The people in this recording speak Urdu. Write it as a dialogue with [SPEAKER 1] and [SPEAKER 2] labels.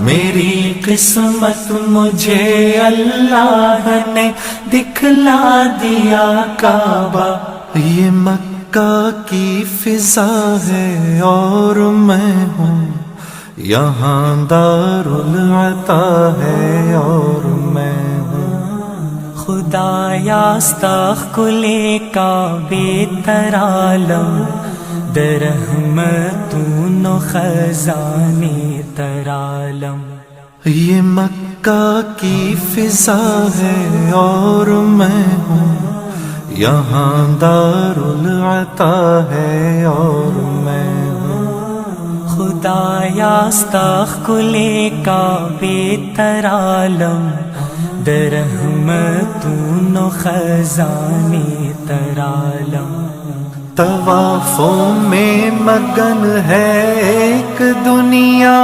[SPEAKER 1] میری قسمت مجھے اللہ نے دکھلا دیا کعبہ، یہ مکہ کی فضا ہے اور میں ہوں یہاں دارالعطا ہے اور میں ہوں خدایا استغفر کعبے ترالم درحمتون و خزانے ترالم، یہ مکہ کی فضا ہے اور میں ہوں یہاں دارالعطا ہے اور میں ہوں خدایا استغفر کعبے ترالم درحمتون و خزانے ترالم، طوافوں میں مگن ہے ایک دنیا،